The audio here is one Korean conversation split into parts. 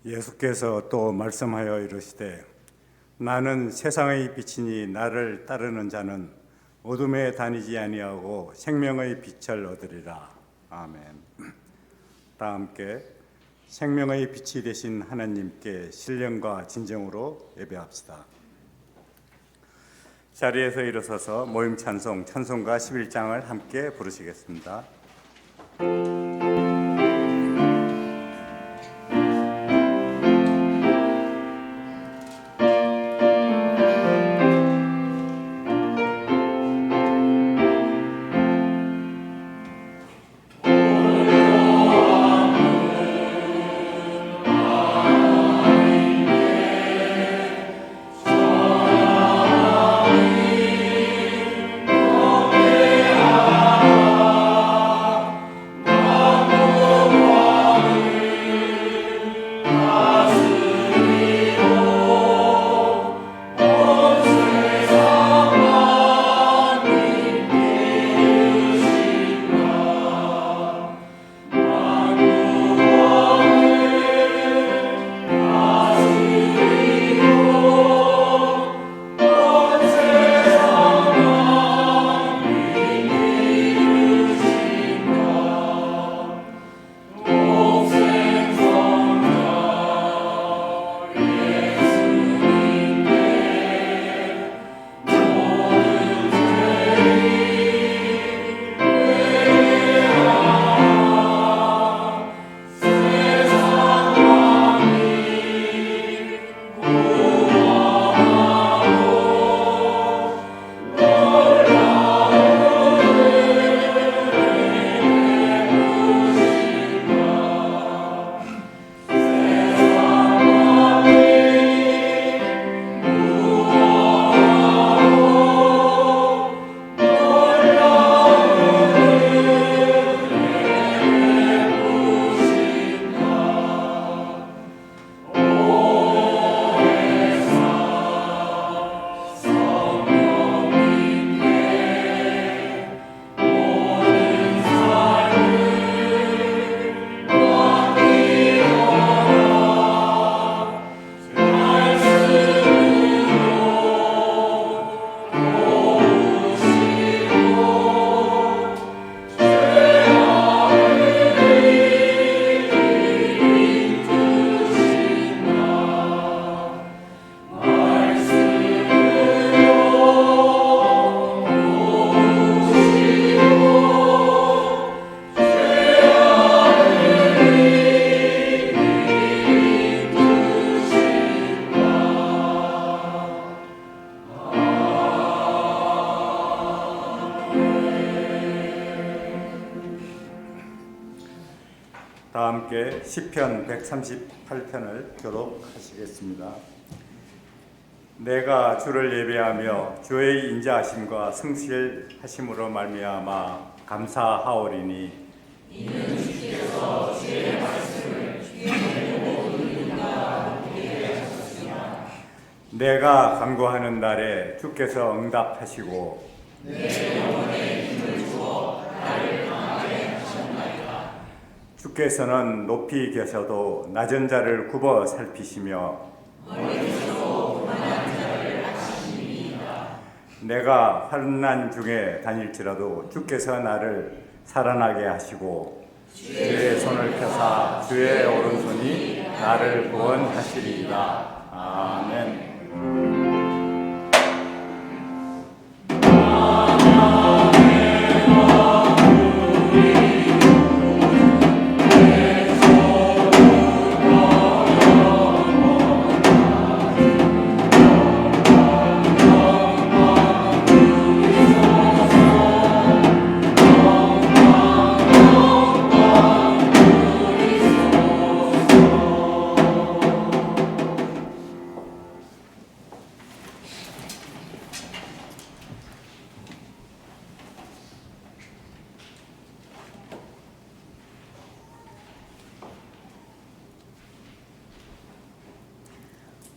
예수께서 또 말씀하여 이르시되 나는 세상의 빛이니 나를 따르는 자는 어둠에 다니지 아니하고 생명의 빛을 얻으리라. 아멘. 다 함께 생명의 빛이 되신 하나님께 신령과 진정으로 예배합시다. 자리에서 일어서서 모임 찬송 찬송가 11장을 함께 부르시겠습니다. 다 함께 시편 138편을 교독하시겠습니다. 내가 주를 예배하며 주의 인자하심과 성실하심으로 말미암아 감사하오리니 이는 주께서 주의 말씀을 귀에 들고 누린다 듣게 하셨으나 내가 간구하는 날에 주께서 응답하시고 내 영혼에 힘을 주어 나를 강하게 하셨나이다. 주께서는 높이 계셔도 낮은 자를 굽어 살피시며 멀리서도 고난한 자를 아시니이다. 내가 환난 중에 다닐지라도 주께서 나를 살아나게 하시고 주의 손을 펴사 주의 오른손이 나를 구원하시리이다. 아멘.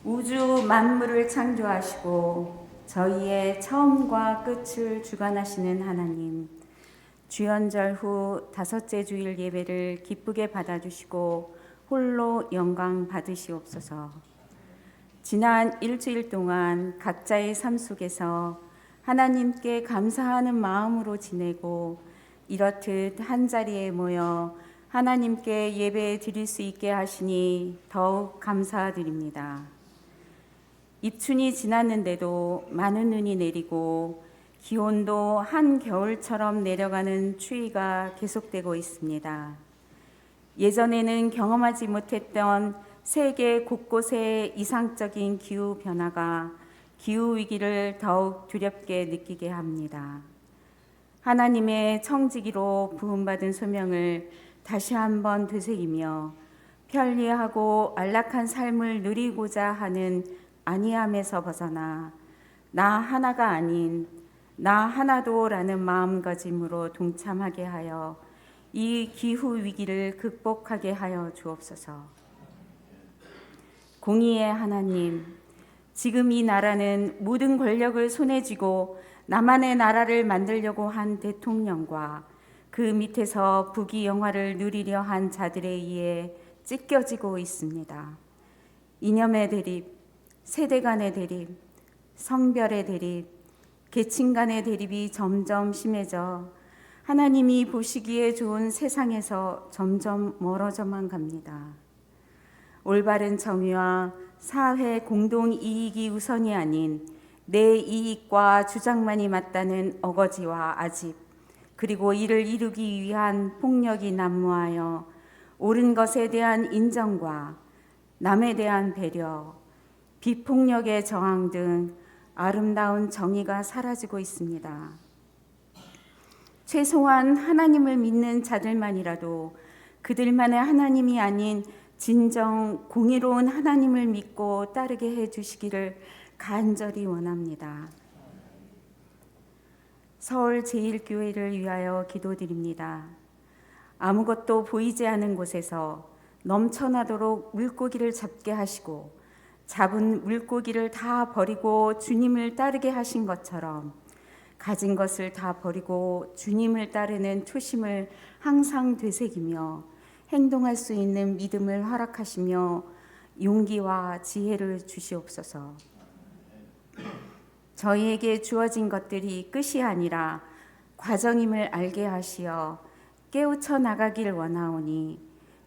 우주 만물을 창조하시고 저희의 처음과 끝을 주관하시는 하나님, 주연절 후 다섯째 주일 예배를 기쁘게 받아주시고 홀로 영광 받으시옵소서. 지난 일주일 동안 각자의 삶 속에서 하나님께 감사하는 마음으로 지내고 이렇듯 한자리에 모여 하나님께 예배 드릴 수 있게 하시니 더욱 감사드립니다. 입춘이 지났는데도 많은 눈이 내리고 기온도 한겨울처럼 내려가는 추위가 계속되고 있습니다. 예전에는 경험하지 못했던 세계 곳곳의 이상적인 기후 변화가 기후 위기를 더욱 두렵게 느끼게 합니다. 하나님의 청지기로 부음받은 소명을 다시 한번 되새기며 편리하고 안락한 삶을 누리고자 하는 안이함에서 벗어나 나 하나가 아닌 나 하나도라는 마음가짐으로 동참하게 하여 이 기후 위기를 극복하게 하여 주옵소서. 공의의 하나님, 지금 이 나라는 모든 권력을 손에 쥐고 나만의 나라를 만들려고 한 대통령과 그 밑에서 부귀영화를 누리려 한 자들에 의해 찢겨지고 있습니다. 이념의 대립, 세대 간의 대립, 성별의 대립, 계층 간의 대립이 점점 심해져 하나님이 보시기에 좋은 세상에서 점점 멀어져만 갑니다. 올바른 정의와 사회 공동 이익이 우선이 아닌 내 이익과 주장만이 맞다는 어거지와 아집, 그리고 이를 이루기 위한 폭력이 난무하여 옳은 것에 대한 인정과 남에 대한 배려, 비폭력의 저항 등 아름다운 정의가 사라지고 있습니다. 최소한 하나님을 믿는 자들만이라도 그들만의 하나님이 아닌 진정 공의로운 하나님을 믿고 따르게 해주시기를 간절히 원합니다. 서울 제1교회를 위하여 기도드립니다. 아무것도 보이지 않는 곳에서 넘쳐나도록 물고기를 잡게 하시고 잡은 물고기를 다 버리고 주님을 따르게 하신 것처럼 가진 것을 다 버리고 주님을 따르는 초심을 항상 되새기며 행동할 수 있는 믿음을 허락하시며 용기와 지혜를 주시옵소서. 저희에게 주어진 것들이 끝이 아니라 과정임을 알게 하시어 깨우쳐 나가길 원하오니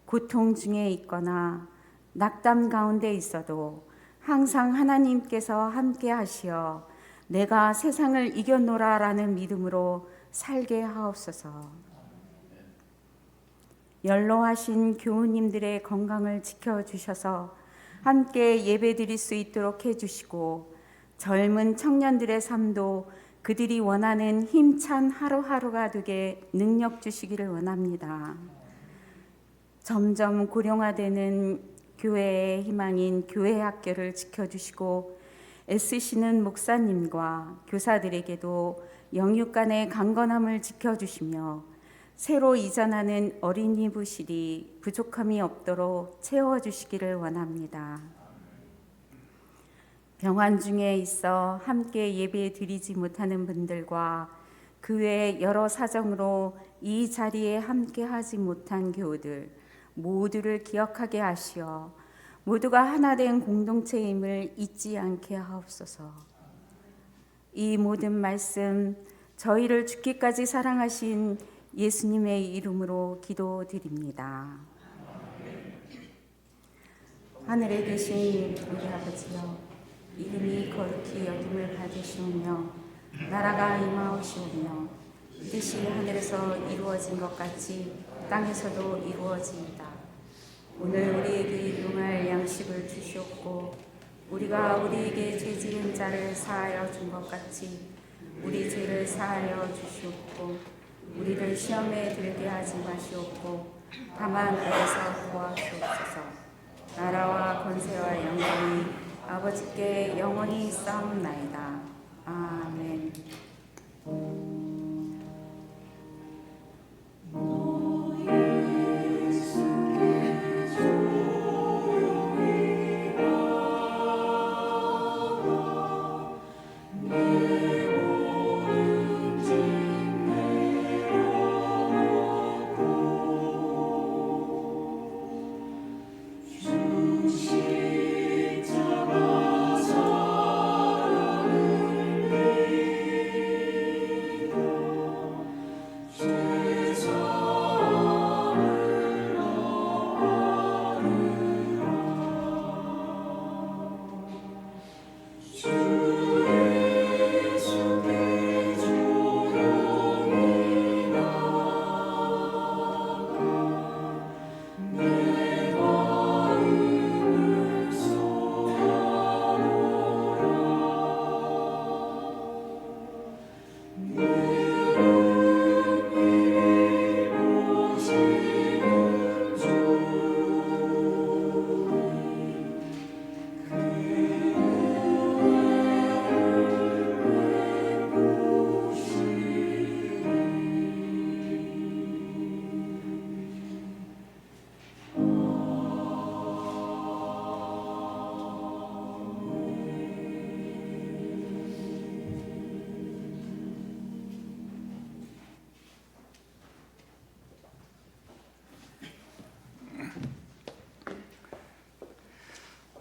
고통 중에 있거나 낙담 가운데 있어도 항상 하나님께서 함께 하시어 내가 세상을 이겨노라라는 믿음으로 살게 하옵소서. 연로하신 교우님들의 건강을 지켜주셔서 함께 예배드릴 수 있도록 해주시고 젊은 청년들의 삶도 그들이 원하는 힘찬 하루하루가 되게 능력 주시기를 원합니다. 점점 고령화되는 교회의 희망인 교회학교를 지켜주시고 애쓰시는 목사님과 교사들에게도 영육 간의 강건함을 지켜주시며 새로 이전하는 어린이 부실이 부족함이 없도록 채워주시기를 원합니다. 병환 중에 있어 함께 예배 드리지 못하는 분들과 그 외 여러 사정으로 이 자리에 함께 하지 못한 교우들 모두를 기억하게 하시어 모두가 하나된 공동체임을 잊지 않게 하옵소서. 이 모든 말씀 저희를 죽기까지 사랑하신 예수님의 이름으로 기도드립니다. 하늘에 계신 우리 아버지여, 이름이 거룩히 여김을 받으시오며 나라가 임하오시오며 뜻이 하늘에서 이루어진 것 같이 땅에서도 이루어지이다. 오늘 우리에게 일용할 양식을 주시옵고 우리가 우리에게 죄 지은 자를 사하여 준 것 같이 우리 죄를 사하여 주시옵고 우리를 시험에 들게 하지 마시옵고 다만 악에서 구하시옵소서. 나라와 권세와 영광이 아버지께 영원히 있사옵나이다. 아멘.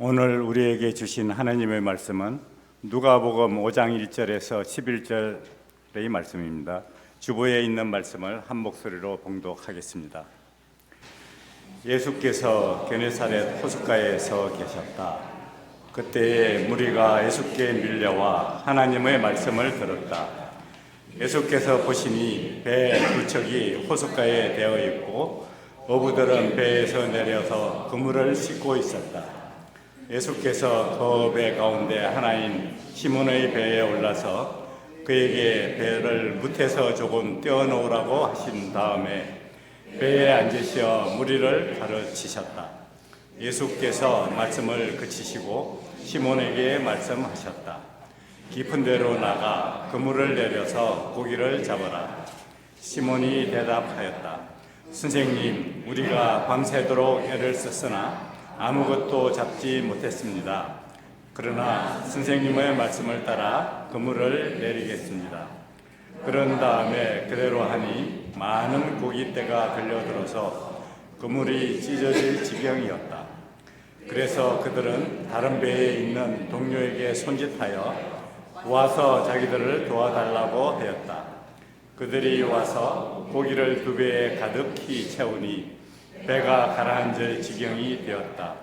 오늘 우리에게 주신 하나님의 말씀은 누가복음 5장 1절에서 11절의 말씀입니다. 주보에 있는 말씀을 한 목소리로 봉독하겠습니다. 예수께서 게네사렛 호숫가에 서 계셨다. 그때에 무리가 예수께 밀려와 하나님의 말씀을 들었다. 예수께서 보시니 배 두 척이 호숫가에 대어 있고 어부들은 배에서 내려서 그물을 싣고 있었다. 예수께서 그 배 가운데 하나인 시몬의 배에 올라서 그에게 배를 무태서 조금 떼어놓으라고 하신 다음에 배에 앉으시어 무리를 가르치셨다. 예수께서 말씀을 그치시고 시몬에게 말씀하셨다. 깊은 데로 나가 그물을 내려서 고기를 잡아라. 시몬이 대답하였다. 선생님, 우리가 밤새도록 애를 썼으나 아무것도 잡지 못했습니다. 그러나 선생님의 말씀을 따라 그물을 내리겠습니다. 그런 다음에 그대로 하니 많은 고깃대가 걸려들어서 그물이 찢어질 지경이었다. 그래서 그들은 다른 배에 있는 동료에게 손짓하여 와서 자기들을 도와달라고 하였다. 그들이 와서 고기를 두 배에 가득히 채우니 배가 가라앉을 지경이 되었다.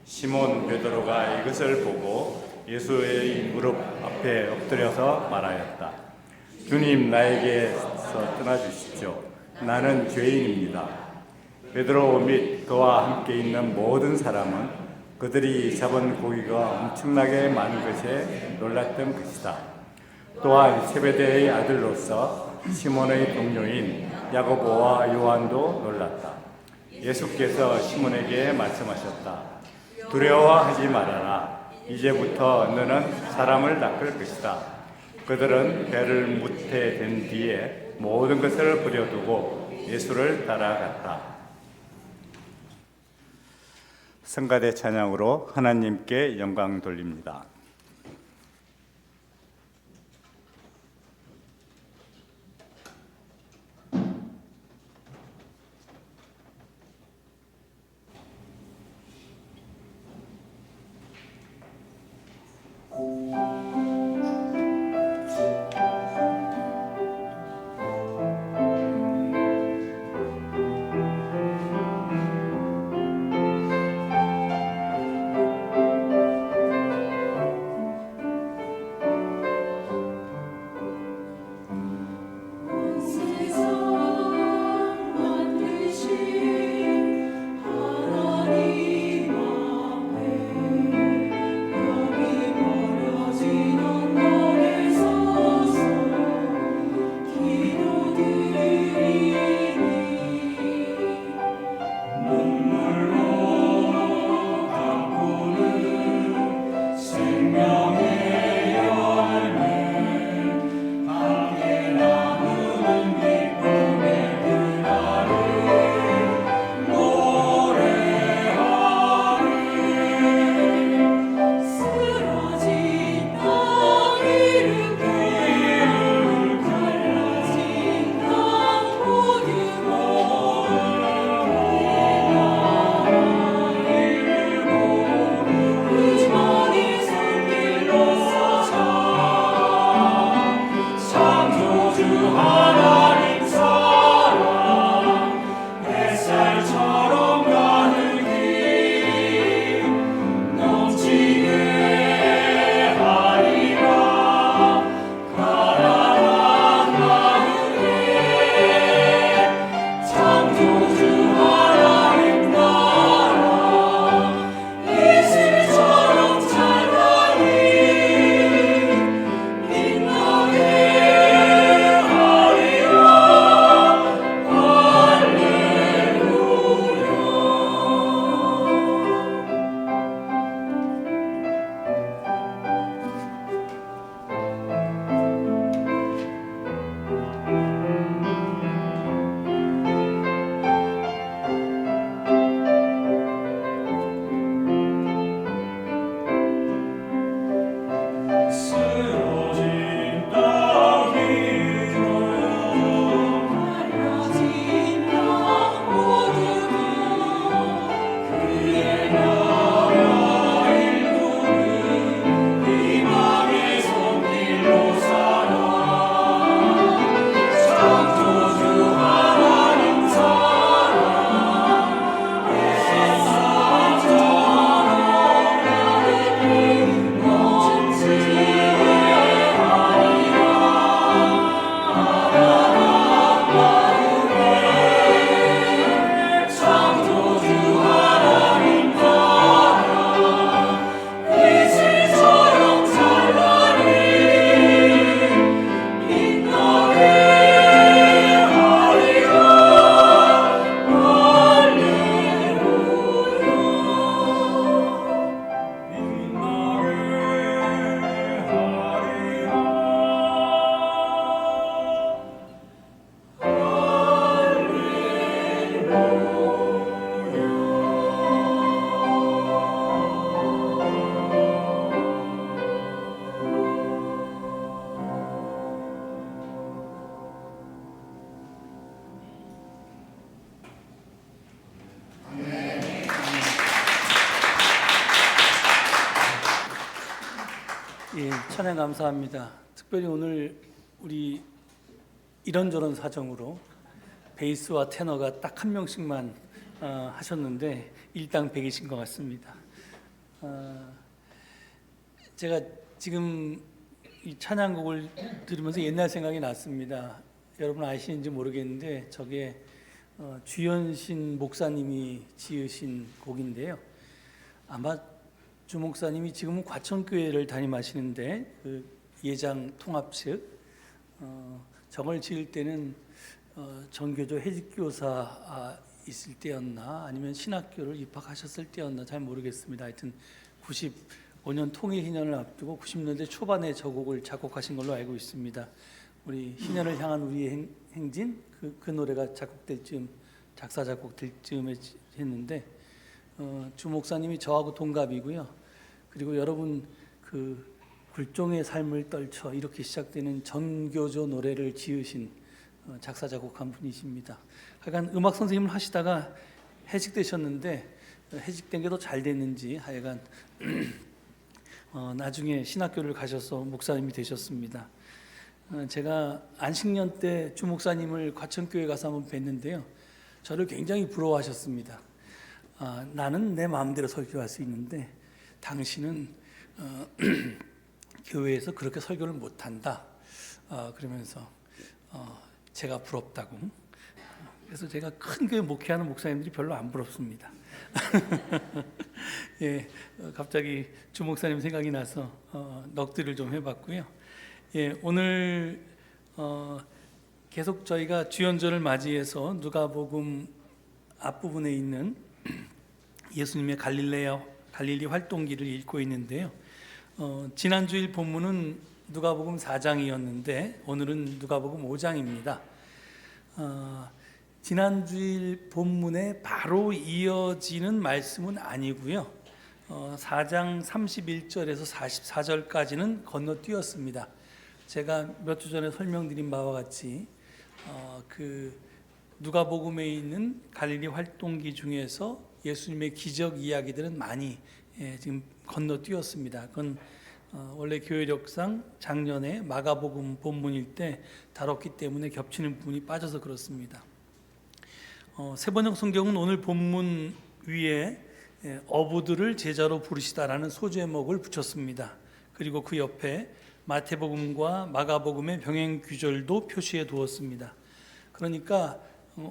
시몬 베드로가 이것을 보고 예수의 무릎 앞에 엎드려서 말하였다. 주님, 나에게서 떠나주십시오. 나는 죄인입니다. 베드로 및 그와 함께 있는 모든 사람은 그들이 잡은 고기가 엄청나게 많은 것에 놀랐던 것이다. 또한 세베대의 아들로서 시몬의 동료인 야고보와 요한도 놀랐다. 예수께서 시몬에게 말씀하셨다. 두려워하지 말아라. 이제부터 너는 사람을 낚을 것이다. 그들은 배를 무태된 뒤에 모든 것을 버려두고 예수를 따라갔다. 성가대 찬양으로 하나님께 영광 돌립니다. 예, 찬양 감사합니다. 특별히 오늘 우리 이런저런 사정으로 베이스와 테너가 딱 한 명씩만 하셨는데 일당 100이신 것 같습니다. 제가 지금 이 찬양곡을 들으면서 옛날 생각이 났습니다. 여러분 아시는지 모르겠는데 저게 주현신 목사님이 지으신 곡인데요. 아마 주 목사님이 지금은 과천교회를 담임하시는데 그 예장 통합 측 저걸 지을 때는 전교조 해직교사 있을 때였나 아니면 신학교를 입학하셨을 때였나 잘 모르겠습니다. 하여튼 95년 통일희년을 앞두고 90년대 초반에 저 곡을 작곡하신 걸로 알고 있습니다. 우리 희년을 향한 우리의 행진 그 노래가 작곡될 즈음 작사 작곡될 즈음에 했는데 주 목사님이 저하고 동갑이고요. 그리고 여러분 그 굴종의 삶을 떨쳐 이렇게 시작되는 전교조 노래를 지으신 작사 작곡한 분이십니다. 하여간 음악 선생님을 하시다가 해직되셨는데 해직된 게 더 잘 됐는지 하여간 나중에 신학교를 가셔서 목사님이 되셨습니다. 제가 안식년 때 주 목사님을 과천교회 가서 한번 뵀는데요. 저를 굉장히 부러워하셨습니다. 나는 내 마음대로 설교할 수 있는데 당신은 교회에서 그렇게 설교를 못한다. 그러면서 제가 부럽다고. 그래서 제가 큰 교회 목회하는 목사님들이 별로 안 부럽습니다. 예, 갑자기 주 목사님 생각이 나서 넋두리를 좀 해봤고요. 예, 오늘 계속 저희가 주연절을 맞이해서 누가복음 앞부분에 있는 예수님의 갈릴리 활동기를 읽고 있는데요. 지난주일 본문은 누가복음 4장이었는데 오늘은 누가복음 5장입니다. 지난주일 본문에 바로 이어지는 말씀은 아니고요. 4장 31절에서 44절까지는 건너뛰었습니다. 제가 몇 주 전에 설명드린 바와 같이 그 누가복음에 있는 갈릴리 활동기 중에서 예수님의 기적 이야기들은 많이 지금 건너뛰었습니다. 그건 원래 교회력상 작년에 마가복음 본문일 때 다뤘기 때문에 겹치는 부분이 빠져서 그렇습니다. 세번역 성경은 오늘 본문 위에 어부들을 제자로 부르시다라는 소제목을 붙였습니다. 그리고 그 옆에 마태복음과 마가복음의 병행 규절도 표시해 두었습니다. 그러니까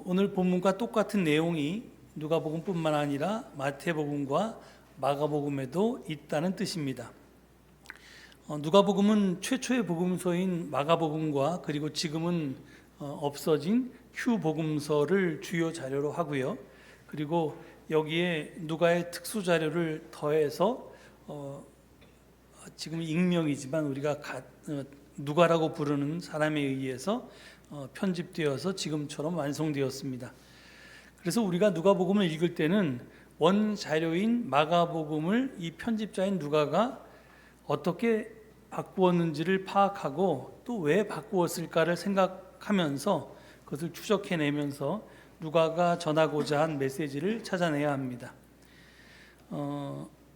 오늘 본문과 똑같은 내용이 누가복음뿐만 아니라 마태복음과 마가복음에도 있다는 뜻입니다. 누가복음은 최초의 복음서인 마가복음과 그리고 지금은 없어진 휴복음서를 주요 자료로 하고요. 그리고 여기에 누가의 특수 자료를 더해서 지금 익명이지만 우리가 누가라고 부르는 사람에 의해서 편집되어서 지금처럼 완성되었습니다. 그래서 우리가 누가복음을 읽을 때는 원 자료인 마가복음을 이 편집자인 누가가 어떻게 바꾸었는지를 파악하고 또 왜 바꾸었을까를 생각하면서 그것을 추적해내면서 누가가 전하고자 한 메시지를 찾아내야 합니다.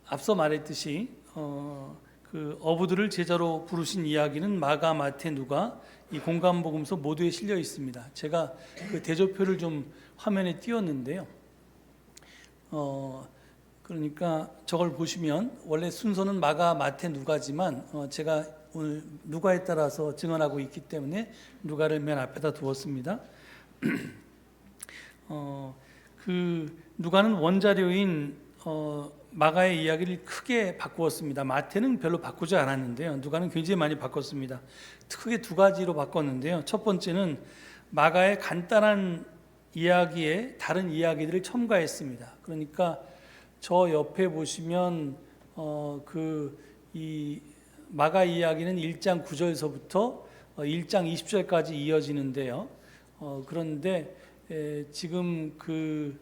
앞서 말했듯이 그 어부들을 제자로 부르신 이야기는 마가, 마태, 누가 이 공간복음서 모두에 실려 있습니다. 제가 그 대조표를 좀 화면에 띄웠는데요. 그러니까 저걸 보시면 원래 순서는 마가, 마태, 누가지만 제가 오늘 누가에 따라서 증언하고 있기 때문에 누가를 맨 앞에다 두었습니다. 그 누가는 원자료인 마가의 이야기를 크게 바꾸었습니다. 마태는 별로 바꾸지 않았는데요. 누가는 굉장히 많이 바꿨습니다. 크게 두 가지로 바꿨는데요. 첫 번째는 마가의 간단한 이야기에 다른 이야기들을 첨가했습니다. 그러니까 저 옆에 보시면 이 마가 이야기는 1장 9절서부터 1장 20절까지 이어지는데요. 그런데 지금 그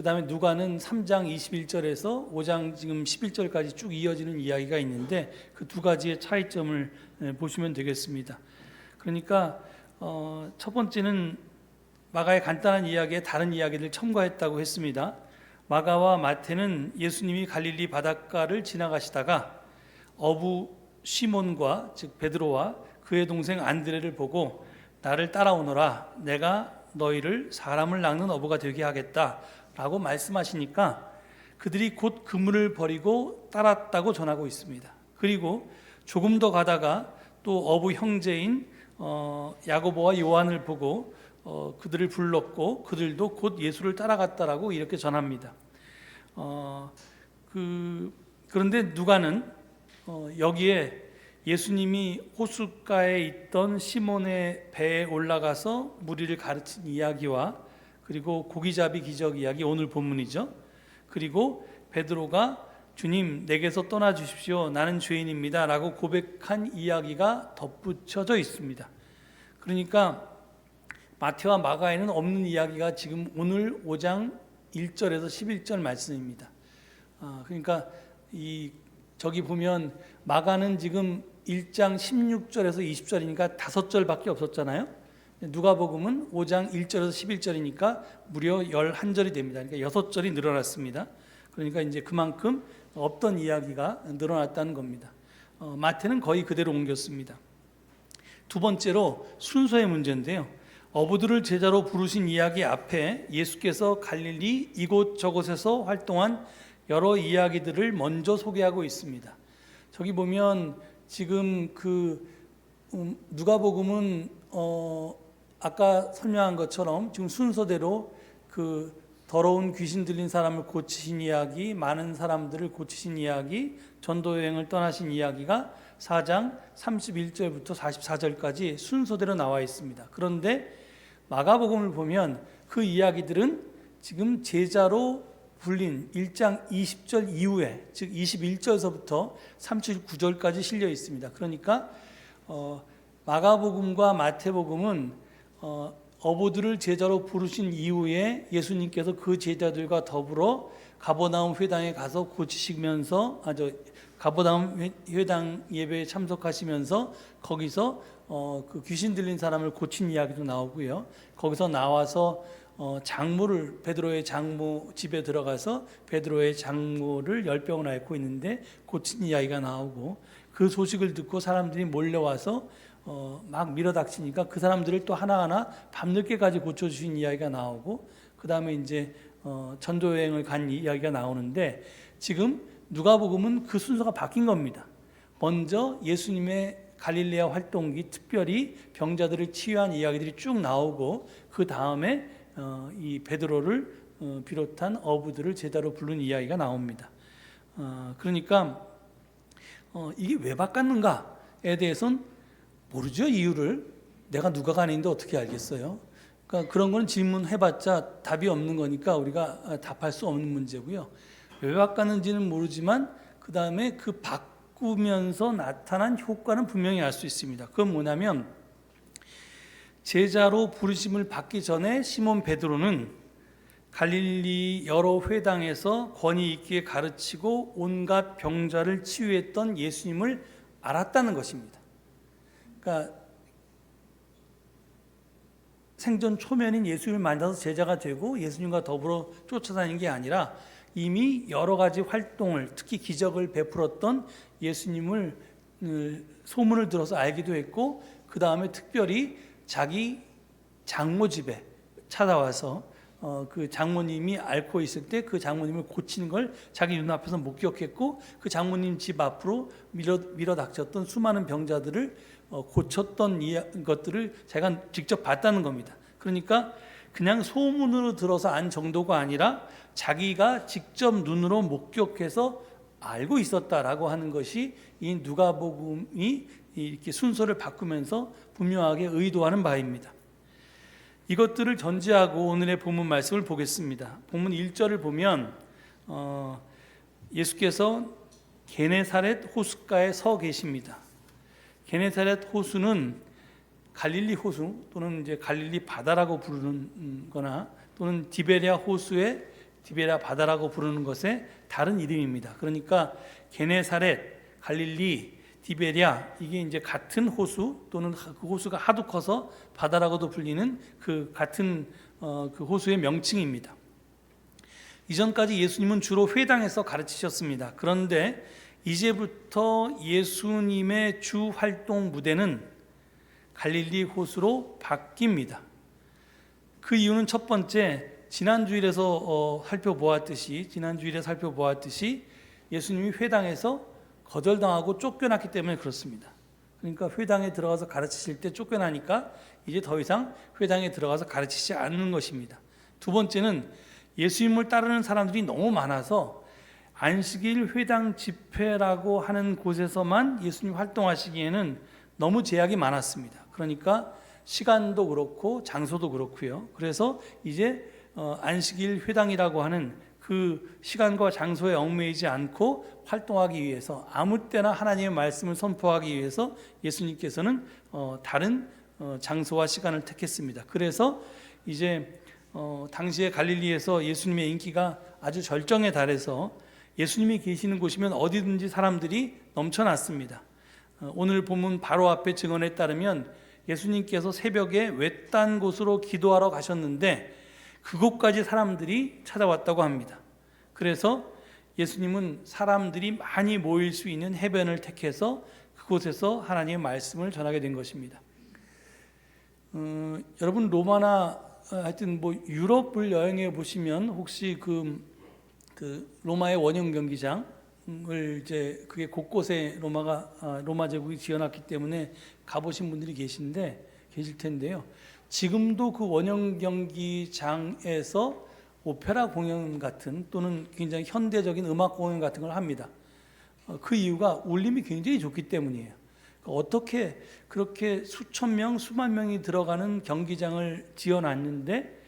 다음에 누가는 3장 21절에서 5장 지금 11절까지 쭉 이어지는 이야기가 있는데 그 두 가지의 차이점을 보시면 되겠습니다. 그러니까 첫 번째는 마가의 간단한 이야기에 다른 이야기를 첨가했다고 했습니다. 마가와 마태는 예수님이 갈릴리 바닷가를 지나가시다가 어부 시몬과 즉 베드로와 그의 동생 안드레를 보고 나를 따라오너라 내가 너희를 사람을 낚는 어부가 되게 하겠다라고 말씀하시니까 그들이 곧 그물을 버리고 따랐다고 전하고 있습니다. 그리고 조금 더 가다가 또 어부 형제인 야고보와 요한을 보고 그들을 불렀고 그들도 곧 예수를 따라갔다라고 이렇게 전합니다. 그런데 누가는 여기에 예수님이 호숫가에 있던 시몬의 배에 올라가서 무리를 가르친 이야기와 그리고 고기잡이 기적 이야기 오늘 본문이죠. 그리고 베드로가 주님 내게서 떠나 주십시오 나는 죄인입니다 라고 고백한 이야기가 덧붙여져 있습니다. 그러니까 마태와 마가에는 없는 이야기가 지금 오늘 5장 1절에서 11절 말씀입니다. 그러니까 저기 보면 마가는 지금 1장 16절에서 20절이니까 5절밖에 없었잖아요. 누가복음은 5장 1절에서 11절이니까 무려 11절이 됩니다. 그러니까 6절이 늘어났습니다. 그러니까 이제 그만큼 없던 이야기가 늘어났다는 겁니다. 마태는 거의 그대로 옮겼습니다. 두 번째로 순서의 문제인데요. 어부들을 제자로 부르신 이야기 앞에 예수께서 갈릴리 이곳저곳에서 활동한 여러 이야기들을 먼저 소개하고 있습니다. 저기 보면 지금 누가복음은 아까 설명한 것처럼 지금 순서대로 더러운 귀신 들린 사람을 고치신 이야기, 많은 사람들을 고치신 이야기, 전도 여행을 떠나신 이야기가 4장 31절부터 44절까지 순서대로 나와 있습니다. 그런데 마가복음을 보면 그 이야기들은 지금 제자로 불린 1장 20절 이후에 즉 21절서부터 39절까지 실려 있습니다. 그러니까 마가복음과 마태복음은 어부들을 제자로 부르신 이후에 예수님께서 그 제자들과 더불어 가버나움 회당에 가서 고치시면서 가버나움 회당 예배에 참석하시면서 거기서 그 귀신 들린 사람을 고친 이야기도 나오고요. 거기서 나와서 베드로의 장모 집에 들어가서 베드로의 장모를 열병을 앓고 있는데 고친 이야기가 나오고 그 소식을 듣고 사람들이 몰려와서 막 밀어닥치니까 그 사람들을 또 하나하나 밤늦게까지 고쳐주신 이야기가 나오고 그 다음에 이제 전도여행을 간 이야기가 나오는데 지금 누가복음은 그 순서가 바뀐 겁니다. 먼저 예수님의 갈릴레아 활동기 특별히 병자들을 치유한 이야기들이 쭉 나오고 그 다음에 이 베드로를 비롯한 어부들을 제자로 부른 이야기가 나옵니다. 그러니까 이게 왜 바꿨는가에 대해서는 모르죠. 이유를 내가 누가가 아닌데 어떻게 알겠어요? 그러니까 그런 건 질문해봤자 답이 없는 거니까 우리가 답할 수 없는 문제고요. 왜 바꿨는지는 모르지만 그 다음에 그 바꾸면서 나타난 효과는 분명히 알 수 있습니다. 그건 뭐냐면 제자로 부르심을 받기 전에 시몬 베드로는 갈릴리 여러 회당에서 권위 있게 가르치고 온갖 병자를 치유했던 예수님을 알았다는 것입니다. 그러니까 생전 초면인 예수님을 만나서 제자가 되고 예수님과 더불어 쫓아다니는 게 아니라 이미 여러 가지 활동을 특히 기적을 베풀었던 예수님을 소문을 들어서 알기도 했고 그 다음에 특별히 자기 장모 집에 찾아와서 그 장모님이 앓고 있을 때 그 장모님을 고치는 걸 자기 눈앞에서 목격했고 그 장모님 집 앞으로 밀어닥쳤던 수많은 병자들을 고쳤던 것들을 제가 직접 봤다는 겁니다. 그러니까 그냥 소문으로 들어서 안 정도가 아니라 자기가 직접 눈으로 목격해서 알고 있었다라고 하는 것이 이 누가복음이 이렇게 순서를 바꾸면서 분명하게 의도하는 바입니다. 이것들을 전제하고 오늘의 본문 말씀을 보겠습니다. 본문 1절을 보면 예수께서 게네사렛 호숫가에 서 계십니다. 게네사렛 호수는 갈릴리 호수 또는 이제 갈릴리 바다라고 부르는 거나 또는 디베랴 호수의 디베랴 바다라고 부르는 것의 다른 이름입니다. 그러니까 게네사렛, 갈릴리, 디베랴 이게 이제 같은 호수 또는 그 호수가 하도 커서 바다라고도 불리는 그 같은 그 호수의 명칭입니다. 이전까지 예수님은 주로 회당에서 가르치셨습니다. 그런데 이제부터 예수님의 주 활동 무대는 갈릴리 호수로 바뀝니다. 그 이유는 첫 번째, 지난주일에 살펴보았듯이 예수님이 회당에서 거절당하고 쫓겨났기 때문에 그렇습니다. 그러니까 회당에 들어가서 가르치실 때 쫓겨나니까 이제 더 이상 회당에 들어가서 가르치지 않는 것입니다. 두 번째는 예수님을 따르는 사람들이 너무 많아서 안식일 회당 집회라고 하는 곳에서만 예수님 활동하시기에는 너무 제약이 많았습니다. 그러니까 시간도 그렇고 장소도 그렇고요. 그래서 이제 안식일 회당이라고 하는 그 시간과 장소에 얽매이지 않고 활동하기 위해서 아무 때나 하나님의 말씀을 선포하기 위해서 예수님께서는 다른 장소와 시간을 택했습니다. 그래서 이제 당시에 갈릴리에서 예수님의 인기가 아주 절정에 달해서 예수님이 계시는 곳이면 어디든지 사람들이 넘쳐났습니다. 오늘 본문 바로 앞에 증언에 따르면 예수님께서 새벽에 외딴 곳으로 기도하러 가셨는데 그곳까지 사람들이 찾아왔다고 합니다. 그래서 예수님은 사람들이 많이 모일 수 있는 해변을 택해서 그곳에서 하나님의 말씀을 전하게 된 것입니다. 여러분 로마나 하여튼 유럽을 여행해 보시면 혹시 그 로마의 원형 경기장을 이제 그게 곳곳에 로마 제국이 지어놨기 때문에 가보신 분들이 계실 텐데요. 지금도 그 원형 경기장에서 오페라 공연 같은 또는 굉장히 현대적인 음악 공연 같은 걸 합니다. 그 이유가 울림이 굉장히 좋기 때문이에요. 어떻게 그렇게 수천 명, 수만 명이 들어가는 경기장을 지어놨는데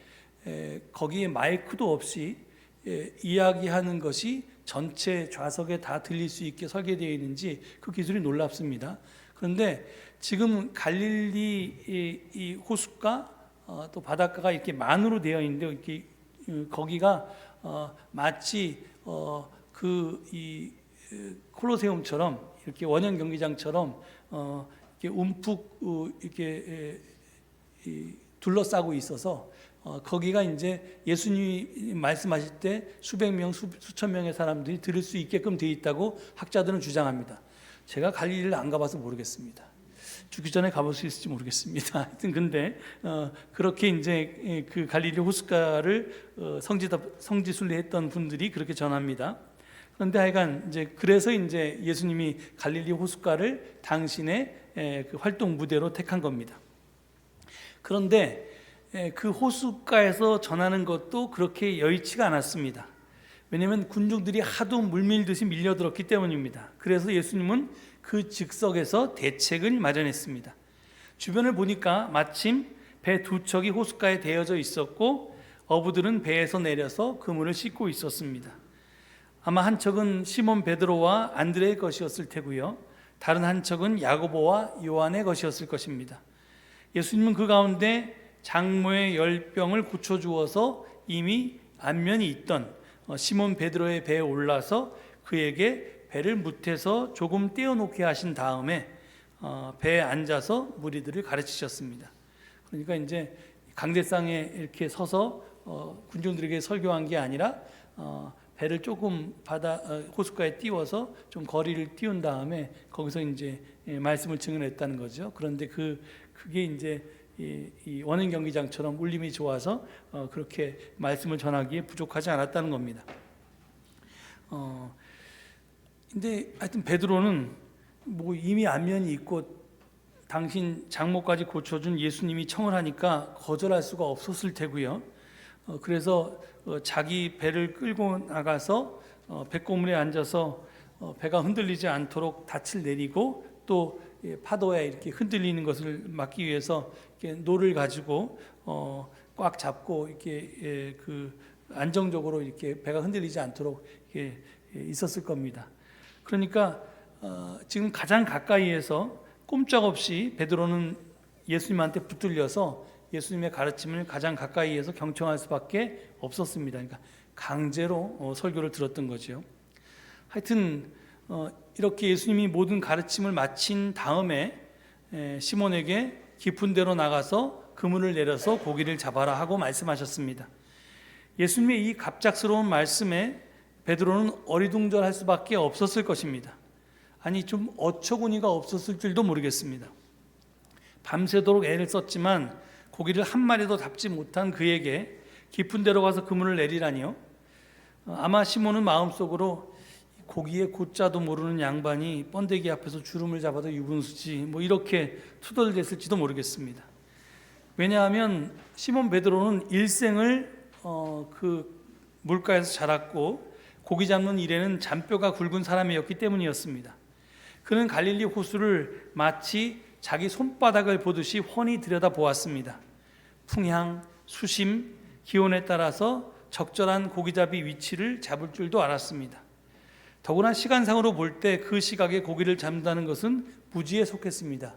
거기에 마이크도 없이 이야기하는 것이 전체 좌석에 다 들릴 수 있게 설계되어 있는지 그 기술이 놀랍습니다. 그런데 지금 갈릴리 이 호숫가 또 바닷가가 이렇게 만으로 되어 있는데 이렇게 거기가 마치 이 콜로세움처럼 이렇게 원형 경기장처럼 이렇게 움푹 이렇게 둘러싸고 있어서 거기가 이제 예수님이 말씀하실 때 수백 명, 수천 명의 사람들이 들을 수 있게끔 되어 있다고 학자들은 주장합니다. 제가 갈릴리를 안 가봐서 모르겠습니다. 죽기 전에 가볼 수 있을지 모르겠습니다. 하여튼 근데 그렇게 이제 그 갈릴리 호숫가를 성지순례했던 분들이 그렇게 전합니다. 그런데 하여간 이제 그래서 이제 예수님이 갈릴리 호숫가를 당신의 그 활동 무대로 택한 겁니다. 그런데 그 호숫가에서 전하는 것도 그렇게 여의치가 않았습니다. 왜냐하면 군중들이 하도 물밀듯이 밀려들었기 때문입니다. 그래서 예수님은 그 즉석에서 대책을 마련했습니다. 주변을 보니까 마침 배 두 척이 호숫가에 대어져 있었고 어부들은 배에서 내려서 그물을 씻고 있었습니다. 아마 한 척은 시몬 베드로와 안드레의 것이었을 테고요. 다른 한 척은 야고보와 요한의 것이었을 것입니다. 예수님은 그 가운데 장모의 열병을 고쳐주어서 이미 안면이 있던 시몬 베드로의 배에 올라서 그에게 배를 무태서 조금 떼어놓게 하신 다음에 배에 앉아서 무리들을 가르치셨습니다. 그러니까 이제 강대상에 이렇게 서서 군중들에게 설교한 게 아니라 배를 조금 호숫가에 띄워서 좀 거리를 띄운 다음에 거기서 이제 말씀을 증언했다는 거죠. 그런데 그게 이제 이 원형 경기장처럼 울림이 좋아서 그렇게 말씀을 전하기에 부족하지 않았다는 겁니다. 근데 하여튼 베드로는 이미 안면이 있고 당신 장모까지 고쳐준 예수님이 청을 하니까 거절할 수가 없었을 테고요. 그래서 자기 배를 끌고 나가서 배꼽물에 앉아서 배가 흔들리지 않도록 닻을 내리고 또 파도에 이렇게 흔들리는 것을 막기 위해서 이렇게 노를 가지고 꽉 잡고 이렇게 안정적으로 이렇게 배가 흔들리지 않도록 이렇게 있었을 겁니다. 그러니까 지금 가장 가까이에서 꼼짝없이 베드로는 예수님한테 붙들려서 예수님의 가르침을 가장 가까이에서 경청할 수밖에 없었습니다. 그러니까 강제로 설교를 들었던 거죠. 하여튼 이렇게 예수님이 모든 가르침을 마친 다음에 시몬에게 깊은 데로 나가서 그물을 내려서 고기를 잡아라 하고 말씀하셨습니다. 예수님의 이 갑작스러운 말씀에 베드로는 어리둥절할 수밖에 없었을 것입니다. 아니, 좀 어처구니가 없었을 줄도 모르겠습니다. 밤새도록 애를 썼지만 고기를 한 마리도 잡지 못한 그에게 깊은 데로 가서 그물을 내리라니요. 아마 시몬은 마음속으로 고기의 고자도 모르는 양반이 번데기 앞에서 주름을 잡아도 유분수지 뭐 이렇게 투덜댔을지도 모르겠습니다. 왜냐하면 시몬 베드로는 일생을 그 물가에서 자랐고 고기 잡는 일에는 잔뼈가 굵은 사람이었기 때문이었습니다. 그는 갈릴리 호수를 마치 자기 손바닥을 보듯이 훤히 들여다보았습니다. 풍향, 수심, 기온에 따라서 적절한 고기잡이 위치를 잡을 줄도 알았습니다. 더구나 시간상으로 볼 때 그 시각에 고기를 잡는다는 것은 부지에 속했습니다.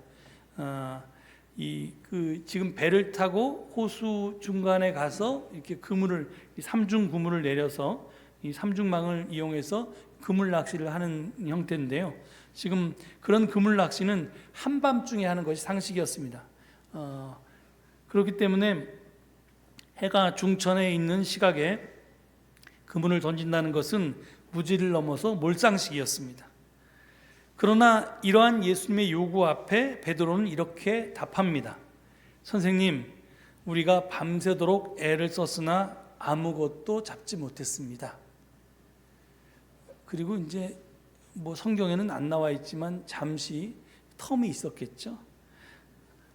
지금 배를 타고 호수 중간에 가서 이렇게 삼중 그물을 내려서 이 삼중망을 이용해서 그물 낚시를 하는 형태인데요. 지금 그런 그물 낚시는 한밤중에 하는 것이 상식이었습니다. 그렇기 때문에 해가 중천에 있는 시각에 그물을 던진다는 것은 무지를 넘어서 몰상식이었습니다. 그러나 이러한 예수님의 요구 앞에 베드로는 이렇게 답합니다. 선생님, 우리가 밤새도록 애를 썼으나 아무것도 잡지 못했습니다. 그리고 이제 뭐 성경에는 안 나와 있지만 잠시 텀이 있었겠죠.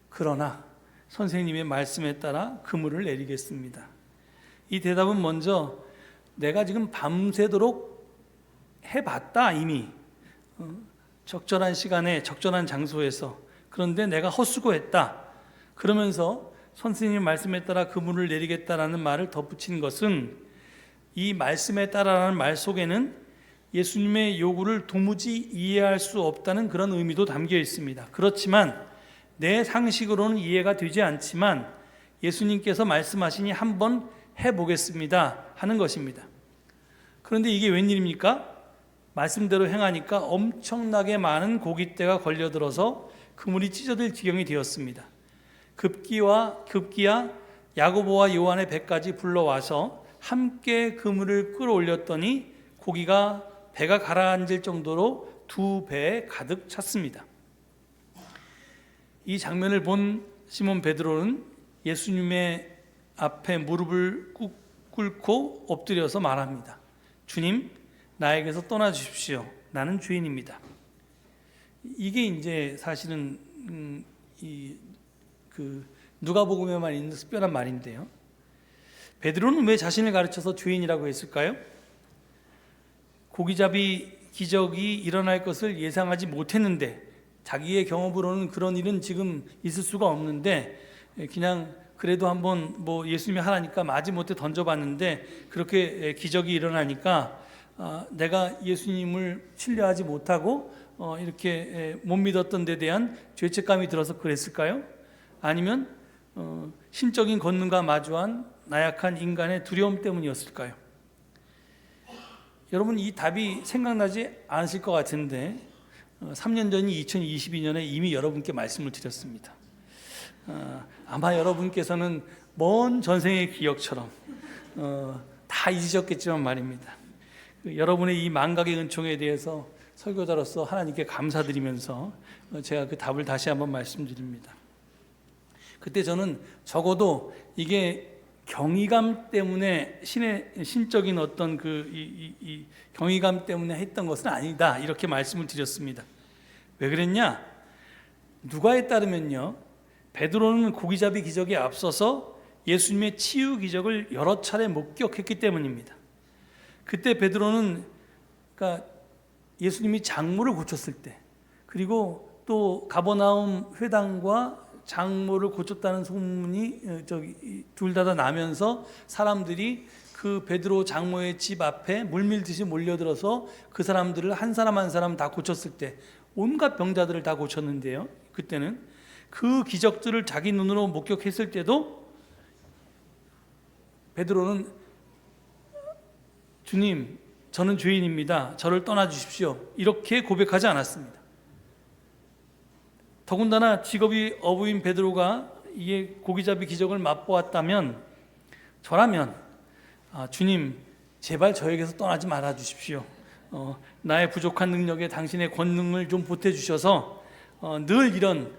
그러나 선생님의 말씀에 따라 그물을 내리겠습니다. 이 대답은 먼저 내가 지금 밤새도록 해봤다 이미 적절한 시간에 적절한 장소에서. 그런데 내가 헛수고했다. 그러면서 선생님 말씀에 따라 그물을 내리겠다라는 말을 덧붙인 것은 이 말씀에 따라라는 말 속에는 예수님의 요구를 도무지 이해할 수 없다는 그런 의미도 담겨 있습니다. 그렇지만 내 상식으로는 이해가 되지 않지만 예수님께서 말씀하시니 한번 해보겠습니다 하는 것입니다. 그런데 이게 웬일입니까? 말씀대로 행하니까 엄청나게 많은 고깃대가 걸려들어서 그물이 찢어질 지경이 되었습니다. 급기야 야고보와 요한의 배까지 불러와서 함께 그물을 끌어올렸더니 고기가 배가 가라앉을 정도로 두 배에 가득 찼습니다. 이 장면을 본 시몬 베드로는 예수님의 앞에 무릎을 꿇고 엎드려서 말합니다. 주님, 나에게서 떠나 주십시오. 나는 죄인입니다. 이게 이제 사실은 누가복음에만 있는 특별한 말인데요. 베드로는 왜 자신을 가르쳐서 죄인이라고 했을까요? 고기잡이 기적이 일어날 것을 예상하지 못했는데 자기의 경험으로는 그런 일은 지금 있을 수가 없는데 그냥 그래도 한번 뭐 예수님이 하라니까 마지못해 던져봤는데 그렇게 기적이 일어나니까 내가 예수님을 신뢰하지 못하고 이렇게 못 믿었던 데 대한 죄책감이 들어서 그랬을까요? 아니면 신적인 권능과 마주한 나약한 인간의 두려움 때문이었을까요? 여러분, 이 답이 생각나지 않으실 것 같은데 3년 전이 2022년에 이미 여러분께 말씀을 드렸습니다. 아마 여러분께서는 먼 전생의 기억처럼 다 잊으셨겠지만 말입니다. 여러분의 이 망각의 은총에 대해서 설교자로서 하나님께 감사드리면서 제가 그 답을 다시 한번 말씀드립니다. 그때 저는 적어도 이게 경이감 때문에 신적인 어떤 이 경이감 때문에 했던 것은 아니다 이렇게 말씀을 드렸습니다. 왜 그랬냐? 누가에 따르면요, 베드로는 고기잡이 기적에 앞서서 예수님의 치유 기적을 여러 차례 목격했기 때문입니다. 그때 베드로는 그러니까 예수님이 장모를 고쳤을 때, 그리고 또 가버나움 회당과 장모를 고쳤다는 소문이 둘 다 나면서 사람들이 그 베드로 장모의 집 앞에 물밀듯이 몰려들어서 그 사람들을 한 사람 한 사람 다 고쳤을 때 온갖 병자들을 다 고쳤는데요. 그때는 그 기적들을 자기 눈으로 목격했을 때도 베드로는 주님, 저는 죄인입니다. 저를 떠나 주십시오. 이렇게 고백하지 않았습니다. 더군다나 직업이 어부인 베드로가 이게 고기잡이 기적을 맛보았다면 저라면 주님, 제발 저에게서 떠나지 말아 주십시오. 나의 부족한 능력에 당신의 권능을 좀 보태 주셔서 늘 이런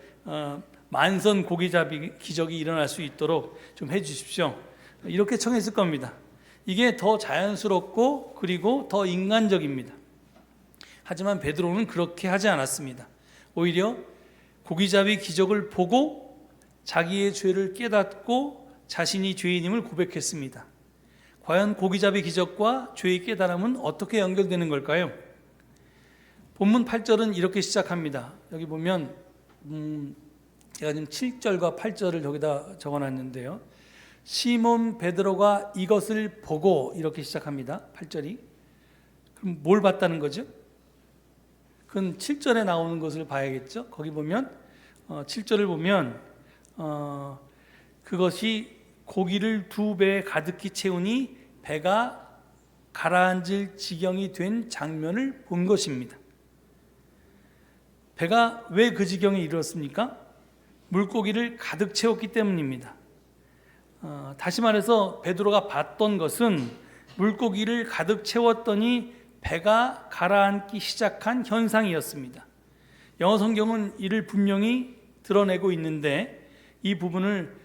만선 고기잡이 기적이 일어날 수 있도록 좀 해주십시오. 이렇게 청했을 겁니다. 이게 더 자연스럽고 그리고 더 인간적입니다. 하지만 베드로는 그렇게 하지 않았습니다. 오히려 고기잡이 기적을 보고 자기의 죄를 깨닫고 자신이 죄인임을 고백했습니다. 과연 고기잡이 기적과 죄의 깨달음은 어떻게 연결되는 걸까요? 본문 8절은 이렇게 시작합니다. 여기 보면 제가 지금 7절과 8절을 여기다 적어놨는데요. 시몬 베드로가 이것을 보고 이렇게 시작합니다. 8절이. 그럼 뭘 봤다는 거죠? 그건 7절에 나오는 것을 봐야겠죠. 거기 보면 7절을 보면 그것이 고기를 2배 가득히 채우니 배가 가라앉을 지경이 된 장면을 본 것입니다. 배가 왜 그 지경에 이르렀습니까? 물고기를 가득 채웠기 때문입니다. 다시 말해서 베드로가 봤던 것은 물고기를 가득 채웠더니 배가 가라앉기 시작한 현상이었습니다. 영어 성경은 이를 분명히 드러내고 있는데 이 부분을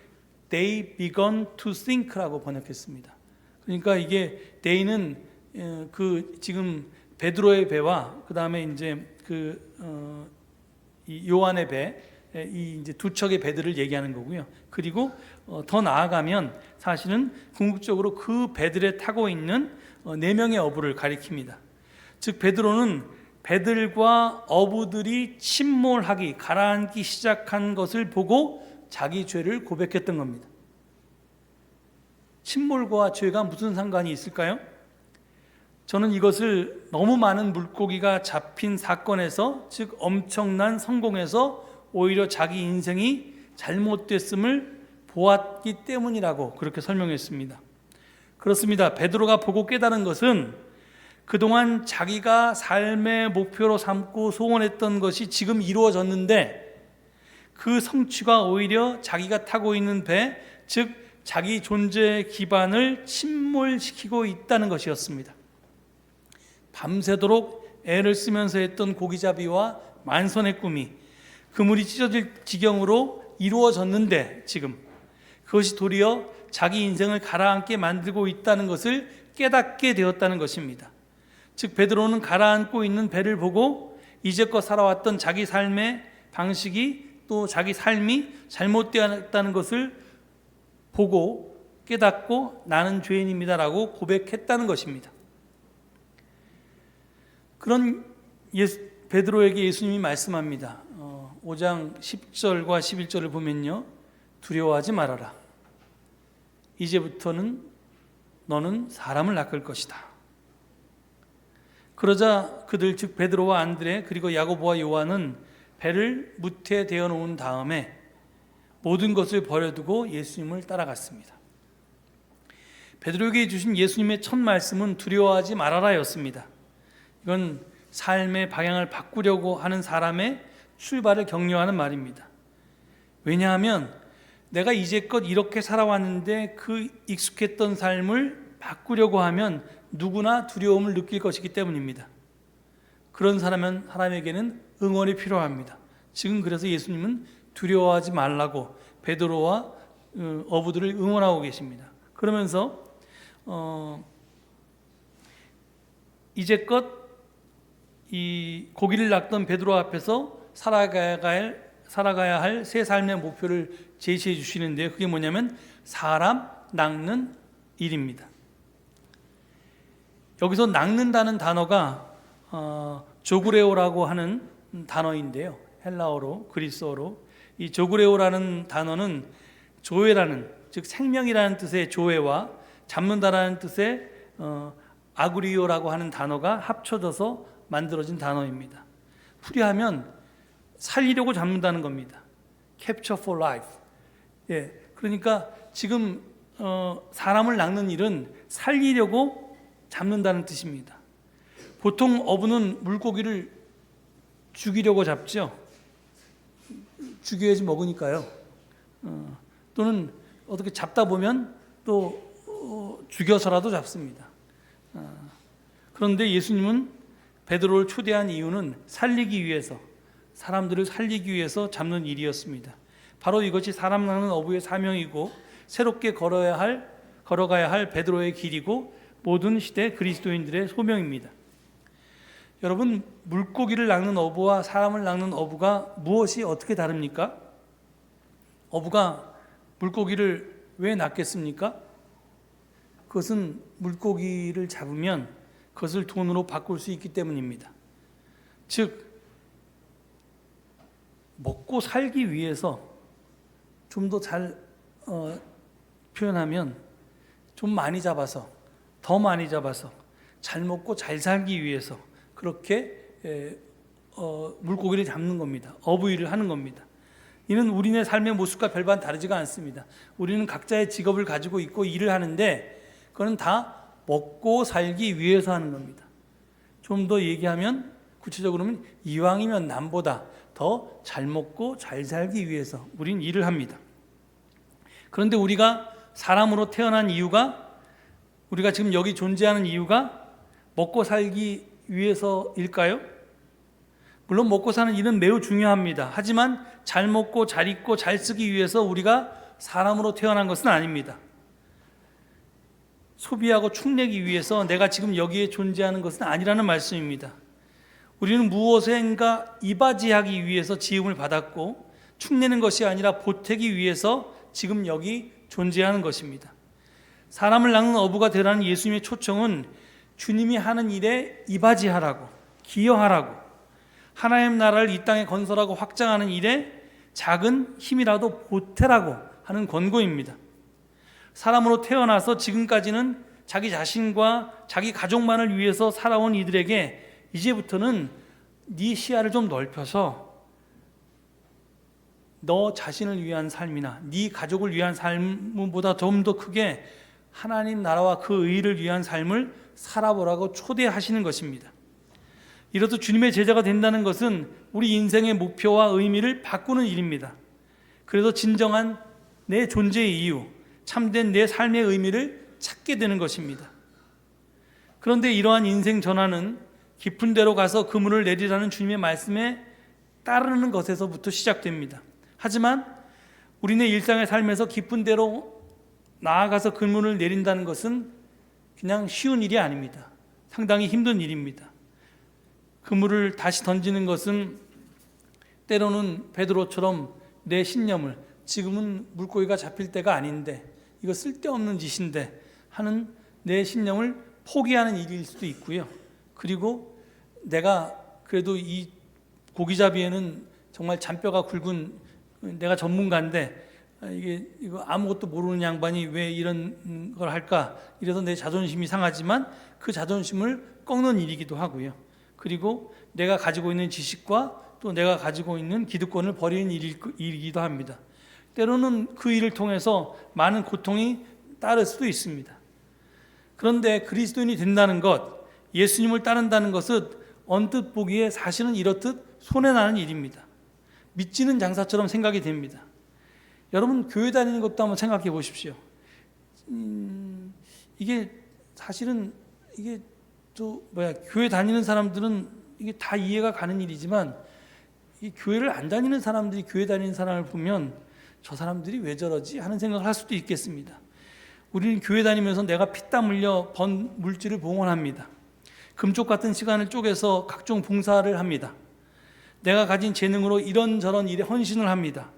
They began to sink라고 번역했습니다. 그러니까 이게 they는 그 지금 베드로의 배와 그 다음에 이제 이 요한의 배, 이 이제 두 척의 배들을 얘기하는 거고요. 그리고 더 나아가면 사실은 궁극적으로 그 배들에 타고 있는 4명의 어부를 가리킵니다. 즉 베드로는 배들과 어부들이 침몰하기, 가라앉기 시작한 것을 보고 자기 죄를 고백했던 겁니다. 침몰과 죄가 무슨 상관이 있을까요? 저는 이것을 너무 많은 물고기가 잡힌 사건에서, 즉 엄청난 성공에서 오히려 자기 인생이 잘못됐음을 보았기 때문이라고 그렇게 설명했습니다. 그렇습니다. 베드로가 보고 깨달은 것은 그동안 자기가 삶의 목표로 삼고 소원했던 것이 지금 이루어졌는데 그 성취가 오히려 자기가 타고 있는 배, 즉 자기 존재의 기반을 침몰시키고 있다는 것이었습니다. 밤새도록 애를 쓰면서 했던 고기잡이와 만선의 꿈이 그물이 찢어질 지경으로 이루어졌는데 지금 그것이 도리어 자기 인생을 가라앉게 만들고 있다는 것을 깨닫게 되었다는 것입니다. 즉 베드로는 가라앉고 있는 배를 보고 이제껏 살아왔던 자기 삶의 방식이 또 자기 삶이 잘못되었다는 것을 보고 깨닫고 나는 죄인입니다라고 고백했다는 것입니다. 그런 베드로에게 예수님이 말씀합니다. 5장 10절과 11절을 보면요. 두려워하지 말아라. 이제부터는 너는 사람을 낚을 것이다. 그러자 그들 즉 베드로와 안드레 그리고 야고보와 요한은 배를 무태 대어 놓은 다음에 모든 것을 버려두고 예수님을 따라갔습니다. 베드로에게 주신 예수님의 첫 말씀은 두려워하지 말아라였습니다. 이건 삶의 방향을 바꾸려고 하는 사람의 출발을 격려하는 말입니다. 왜냐하면 내가 이제껏 이렇게 살아왔는데 그 익숙했던 삶을 바꾸려고 하면 누구나 두려움을 느낄 것이기 때문입니다. 그런 사람에게는 응원이 필요합니다. 지금 그래서 예수님은 두려워하지 말라고 베드로와 어부들을 응원하고 계십니다. 그러면서 이제껏 이 고기를 낚던 베드로 앞에서 살아가야 할 새 삶의 목표를 제시해 주시는데요. 그게 뭐냐면 사람 낚는 일입니다. 여기서 낚는다는 단어가 조그레오라고 하는 단어인데요. 헬라어로, 그리스어로. 이 조그레오라는 단어는 조회라는, 즉 생명이라는 뜻의 조회와 잡는다라는 뜻의 아구리오라고 하는 단어가 합쳐져서 만들어진 단어입니다. 풀이하면 살리려고 잡는다는 겁니다. Capture for life. 예, 그러니까 지금 사람을 낚는 일은 살리려고 잡는다는 뜻입니다. 보통 어부는 물고기를 죽이려고 잡죠. 죽여야지 먹으니까요. 또는 어떻게 잡다 보면 또 죽여서라도 잡습니다. 그런데 예수님은 베드로를 초대한 이유는 살리기 위해서, 사람들을 살리기 위해서 잡는 일이었습니다. 바로 이것이 사람 낳는 어부의 사명이고 새롭게 걸어가야 할 베드로의 길이고 모든 시대 그리스도인들의 소명입니다. 여러분, 물고기를 낚는 어부와 사람을 낚는 어부가 무엇이 어떻게 다릅니까? 어부가 물고기를 왜 낚겠습니까? 그것은 물고기를 잡으면 그것을 돈으로 바꿀 수 있기 때문입니다. 즉, 먹고 살기 위해서 좀 더 잘 표현하면 좀 많이 잡아서, 더 많이 잡아서 잘 먹고 잘 살기 위해서 그렇게 물고기를 잡는 겁니다. 어부일을 하는 겁니다. 이는 우리네 삶의 모습과 별반 다르지가 않습니다. 우리는 각자의 직업을 가지고 있고 일을 하는데 그건 다 먹고 살기 위해서 하는 겁니다. 좀 더 얘기하면 구체적으로는 이왕이면 남보다 더 잘 먹고 잘 살기 위해서 우린 일을 합니다. 그런데 우리가 사람으로 태어난 이유가, 우리가 지금 여기 존재하는 이유가 먹고 살기 위해서일까요? 물론 먹고 사는 일은 매우 중요합니다. 하지만 잘 먹고 잘 입고 잘 쓰기 위해서 우리가 사람으로 태어난 것은 아닙니다. 소비하고 축내기 위해서 내가 지금 여기에 존재하는 것은 아니라는 말씀입니다. 우리는 무엇인가 이바지하기 위해서 지음을 받았고 축내는 것이 아니라 보태기 위해서 지금 여기 존재하는 것입니다. 사람을 낚는 어부가 되라는 예수님의 초청은 주님이 하는 일에 이바지하라고, 기여하라고, 하나님 나라를 이 땅에 건설하고 확장하는 일에 작은 힘이라도 보태라고 하는 권고입니다. 사람으로 태어나서 지금까지는 자기 자신과 자기 가족만을 위해서 살아온 이들에게 이제부터는 네 시야를 좀 넓혀서 너 자신을 위한 삶이나 네 가족을 위한 삶보다 좀 더 크게 하나님 나라와 그 의를 위한 삶을 살아보라고 초대하시는 것입니다. 이로써 주님의 제자가 된다는 것은 우리 인생의 목표와 의미를 바꾸는 일입니다. 그래서 진정한 내 존재의 이유, 참된 내 삶의 의미를 찾게 되는 것입니다. 그런데 이러한 인생 전환은 깊은 데로 가서 그물을 내리라는 주님의 말씀에 따르는 것에서부터 시작됩니다. 하지만 우리네 일상의 삶에서 깊은 데로 나아가서 그물을 내린다는 것은 그냥 쉬운 일이 아닙니다. 상당히 힘든 일입니다. 그물을 다시 던지는 것은 때로는 베드로처럼 내 신념을, 지금은 물고기가 잡힐 때가 아닌데 이거 쓸데없는 짓인데 하는 내 신념을 포기하는 일일 수도 있고요. 그리고 내가 그래도 이 고기잡이에는 정말 잔뼈가 굵은 내가 전문가인데 이거 아무것도 모르는 양반이 왜 이런 걸 할까? 이래서 내 자존심이 상하지만 그 자존심을 꺾는 일이기도 하고요. 그리고 내가 가지고 있는 지식과 또 내가 가지고 있는 기득권을 버리는 일이기도 합니다. 때로는 그 일을 통해서 많은 고통이 따를 수도 있습니다. 그런데 그리스도인이 된다는 것, 예수님을 따른다는 것은 언뜻 보기에 사실은 이렇듯 손해나는 일입니다. 믿지는 장사처럼 생각이 됩니다. 여러분, 교회 다니는 것도 한번 생각해 보십시오. 이게 사실은 이게 교회 다니는 사람들은 이게 다 이해가 가는 일이지만 이 교회를 안 다니는 사람들이 교회 다니는 사람을 보면 저 사람들이 왜 저러지 하는 생각을 할 수도 있겠습니다. 우리는 교회 다니면서 내가 피땀 흘려 번 물질을 봉헌합니다. 금쪽 같은 시간을 쪼개서 각종 봉사를 합니다. 내가 가진 재능으로 이런저런 일에 헌신을 합니다.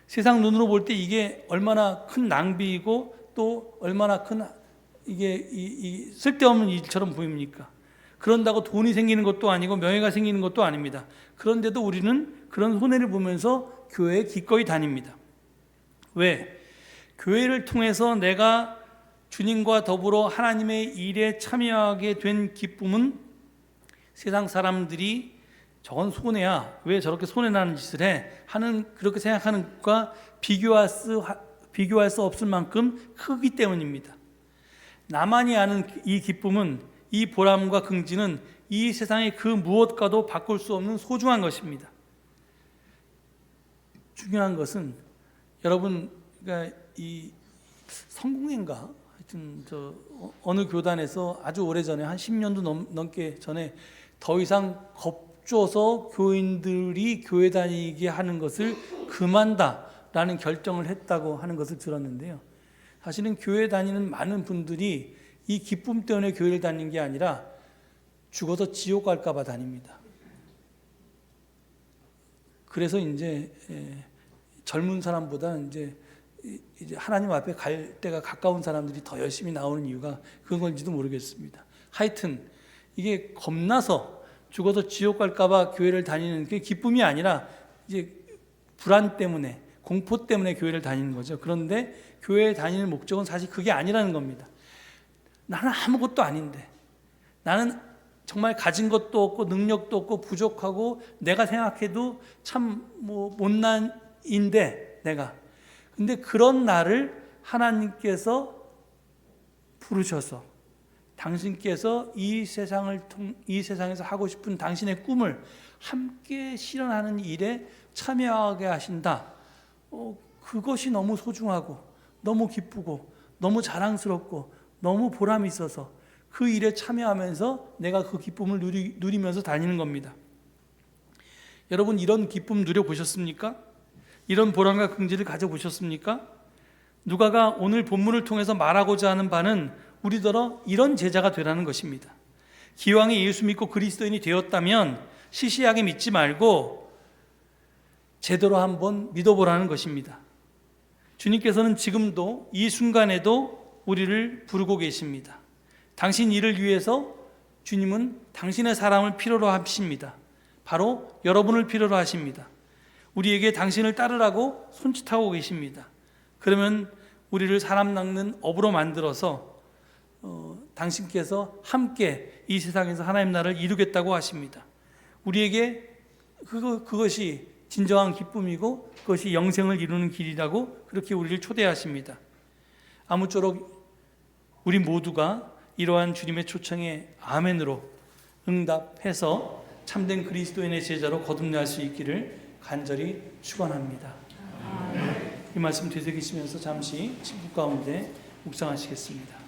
세상 눈으로 볼 때 이게 얼마나 큰 낭비이고 또 얼마나 큰 이게 쓸데없는 일처럼 보입니까? 그런다고 돈이 생기는 것도 아니고 명예가 생기는 것도 아닙니다. 그런데도 우리는 그런 손해를 보면서 교회에 기꺼이 다닙니다. 왜? 교회를 통해서 내가 주님과 더불어 하나님의 일에 참여하게 된 기쁨은 세상 사람들이 저건 손해야, 왜 저렇게 손해나는 짓을 해? 하는 그렇게 생각하는 것과 비교할 수 없을 만큼 크기 때문입니다. 나만이 아는 이 기쁨은, 이 보람과 긍지는 이 세상의 그 무엇과도 바꿀 수 없는 소중한 것입니다. 중요한 것은 여러분, 그러니까 이 성공회인가 하여튼 어느 교단에서 아주 오래 전에 한 10년도 넘게 전에 더 이상 겁줘서 교인들이 교회 다니게 하는 것을 금한다라는 결정을 했다고 하는 것을 들었는데요. 사실은 교회 다니는 많은 분들이 이 기쁨 때문에 교회를 다니는 게 아니라 죽어서 지옥 갈까 봐 다닙니다. 그래서 이제 젊은 사람보다 이제 하나님 앞에 갈 때가 가까운 사람들이 더 열심히 나오는 이유가 그건 건지도 모르겠습니다. 하여튼 이게 겁나서 죽어서 지옥 갈까 봐 교회를 다니는 게 기쁨이 아니라 이제 불안 때문에, 공포 때문에 교회를 다니는 거죠. 그런데 교회에 다니는 목적은 사실 그게 아니라는 겁니다. 나는 아무것도 아닌데, 나는 정말 가진 것도 없고 능력도 없고 부족하고 내가 생각해도 참 못난인데 내가, 근데 그런 나를 하나님께서 부르셔서 당신께서 이 세상에서 하고 싶은 당신의 꿈을 함께 실현하는 일에 참여하게 하신다. 그것이 너무 소중하고 너무 기쁘고 너무 자랑스럽고 너무 보람이 있어서 그 일에 참여하면서 내가 그 기쁨을 누리면서 다니는 겁니다. 여러분, 이런 기쁨 누려보셨습니까? 이런 보람과 긍지를 가져보셨습니까? 누가가 오늘 본문을 통해서 말하고자 하는 바는 우리더러 이런 제자가 되라는 것입니다. 기왕에 예수 믿고 그리스도인이 되었다면 시시하게 믿지 말고 제대로 한번 믿어보라는 것입니다. 주님께서는 지금도 이 순간에도 우리를 부르고 계십니다. 당신 일을 위해서 주님은 당신의 사람을 필요로 하십니다. 바로 여러분을 필요로 하십니다. 우리에게 당신을 따르라고 손짓하고 계십니다. 그러면 우리를 사람 낚는 업으로 만들어서 당신께서 함께 이 세상에서 하나님 나라를 이루겠다고 하십니다. 우리에게 그것이 진정한 기쁨이고 그것이 영생을 이루는 길이라고 그렇게 우리를 초대하십니다. 아무쪼록 우리 모두가 이러한 주님의 초청에 아멘으로 응답해서 참된 그리스도인의 제자로 거듭날 수 있기를 간절히 축원합니다. 이 말씀 되새기시면서 잠시 친구 가운데 묵상하시겠습니다.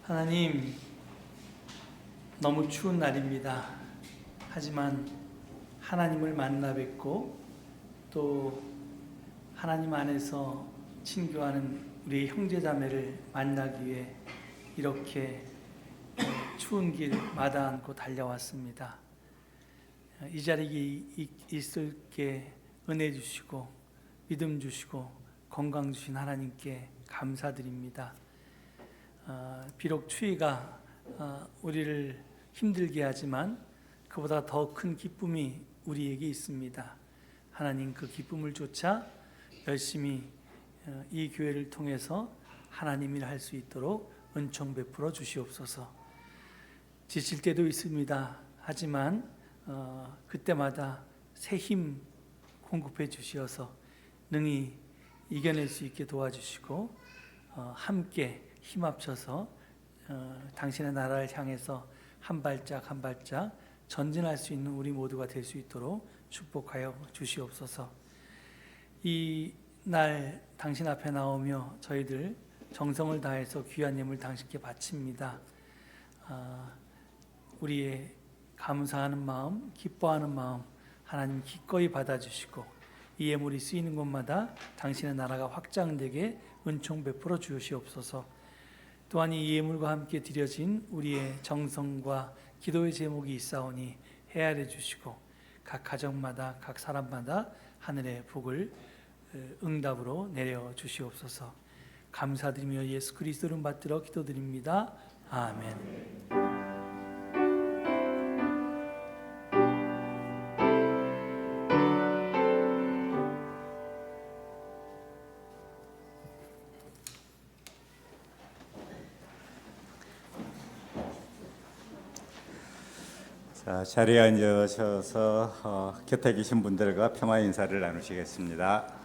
하나님, 너무 추운 날입니다. 하지만 하나님을 만나 뵙고 또 하나님 안에서 친교하는 우리 형제자매를 만나기 위해 이렇게 추운 길 마다 않고 달려왔습니다. 이 자리에 있을게 은혜 주시고 믿음 주시고 건강 주신 하나님께 감사드립니다. 비록 추위가 우리를 힘들게 하지만 그보다 더 큰 기쁨이 우리에게 있습니다. 하나님, 그 기쁨을 쫓아 열심히 이 교회를 통해서 하나님 일 할 수 있도록 은총 베풀어 주시옵소서. 지칠 때도 있습니다. 하지만 그때마다 새 힘 공급해 주시어서 능히 이겨낼 수 있게 도와주시고 함께 힘 합쳐서 당신의 나라를 향해서 한 발짝 한 발짝 전진할 수 있는 우리 모두가 될 수 있도록 축복하여 주시옵소서. 이 날 당신 앞에 나오며 저희들 정성을 다해서 귀한 예물 당신께 바칩니다. 우리의 감사하는 마음, 기뻐하는 마음 하나님 기꺼이 받아주시고 이 예물이 쓰이는 곳마다 당신의 나라가 확장되게 은총 베풀어 주시옵소서. 또한 이 예물과 함께 드려진 우리의 정성과 기도의 제목이 있사오니 헤아려 주시고 각 가정마다 각 사람마다 하늘의 복을 응답으로 내려 주시옵소서. 감사드리며 예수 그리스도를 받들어 기도드립니다. 아멘. 자, 자리에 앉으셔서 곁에 계신 분들과 평화 인사를 나누시겠습니다.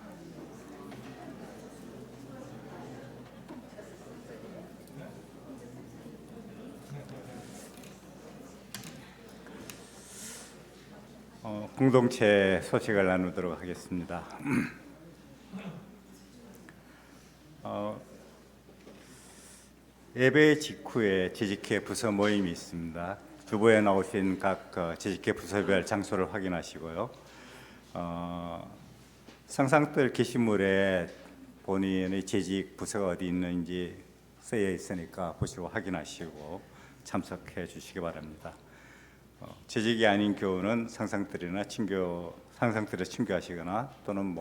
공동체 소식을 나누도록 하겠습니다. 예배 직후에 재직회 부서 모임이 있습니다. 주보에 나오신 각 재직회 부서별 장소를 확인하시고요. 상상들 게시물에 본인의 재직 부서가 어디 있는지 쓰여 있으니까 보시고 확인하시고 참석해 주시기 바랍니다. 재직이 아닌 교우는 상상들에 친교하시거나 또는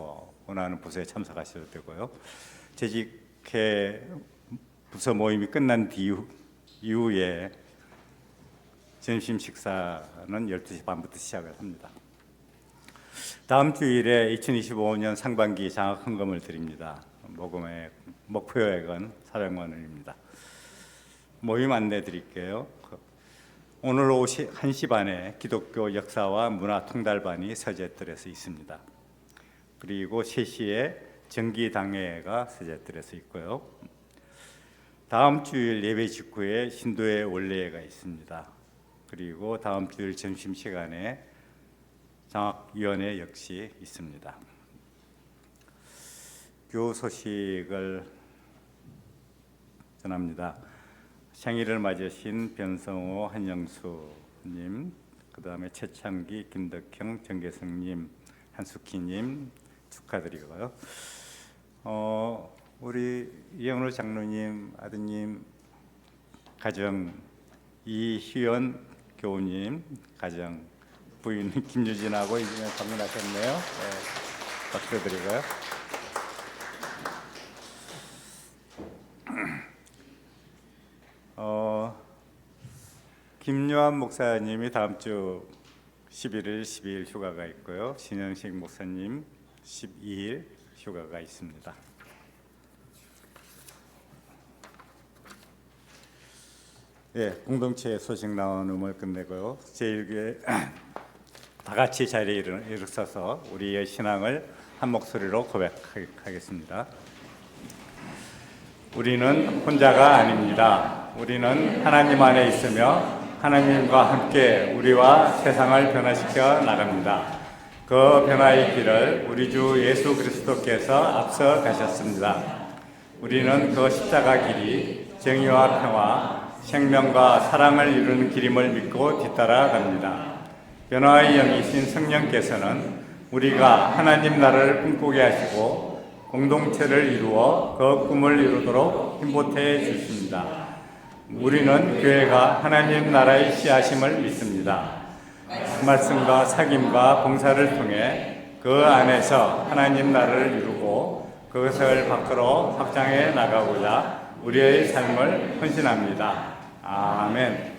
원하는 부서에 참석하셔도 되고요. 재직회 부서 모임이 끝난 이후에 점심 식사는 12시 반부터 시작을 합니다. 다음 주일에 2025년 상반기 장학 헌금을 드립니다. 모금의 목표액은 400만 원입니다. 모임 안내 드릴게요. 오늘 오후 1시 반에 기독교 역사와 문화 통달반이 서재뜰에서 있습니다. 그리고 3시에 정기당회가 서재뜰에서 있고요. 다음 주일 예배 직후에 신도의 원례회가 있습니다. 그리고 다음 주일 점심시간에 장학위원회 역시 있습니다. 교우 소식을 전합니다. 생일을 맞으신 변성호, 한영수님, 그 다음에 최창기, 김덕형, 정계성님, 한숙희님 축하드리고요. 우리 이영로 장로님 아드님 가정, 이희연 교우님 가정, 부인 김유진하고 이제 방문하셨네요. 네, 박수 드리고요. 김요한 목사님이 다음 주 11일, 12일 휴가가 있고요. 신영식 목사님 12일 휴가가 있습니다. 예, 공동체 소식 나눔을 끝내고요. 제1교회 다 같이 자리에 일어서서 우리의 신앙을 한 목소리로 고백하겠습니다. 우리는 혼자가 아닙니다. 우리는 하나님 안에 있으며 하나님과 함께 우리와 세상을 변화시켜 나갑니다. 그 변화의 길을 우리 주 예수 그리스도께서 앞서 가셨습니다. 우리는 그 십자가 길이 정의와 평화, 생명과 사랑을 이루는 길임을 믿고 뒤따라갑니다. 변화의 영이신 성령께서는 우리가 하나님 나라를 꿈꾸게 하시고 공동체를 이루어 그 꿈을 이루도록 힘보태 주십니다. 우리는 교회가 하나님 나라의 씨앗임을 믿습니다. 말씀과 사귐과 봉사를 통해 그 안에서 하나님 나라를 이루고 그것을 밖으로 확장해 나가고자 우리의 삶을 헌신합니다. 아멘.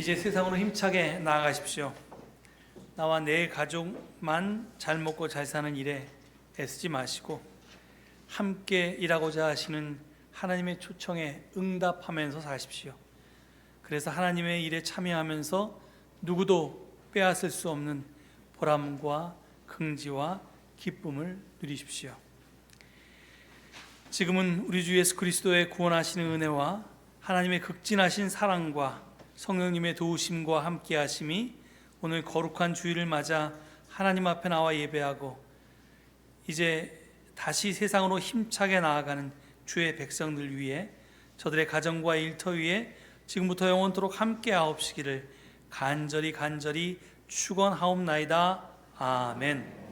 이제 세상으로 힘차게 나아가십시오. 나와 내 가족만 잘 먹고 잘 사는 일에 애쓰지 마시고 함께 일하고자 하시는 하나님의 초청에 응답하면서 사십시오. 그래서 하나님의 일에 참여하면서 누구도 빼앗을 수 없는 보람과 긍지와 기쁨을 누리십시오. 지금은 우리 주 예수 그리스도의 구원하시는 은혜와 하나님의 극진하신 사랑과 성령님의 도우심과 함께하심이 오늘 거룩한 주일을 맞아 하나님 앞에 나와 예배하고 이제 다시 세상으로 힘차게 나아가는 주의 백성들 위해 저들의 가정과 일터 위에 지금부터 영원토록 함께하옵시기를 간절히 축원하옵나이다. 아멘.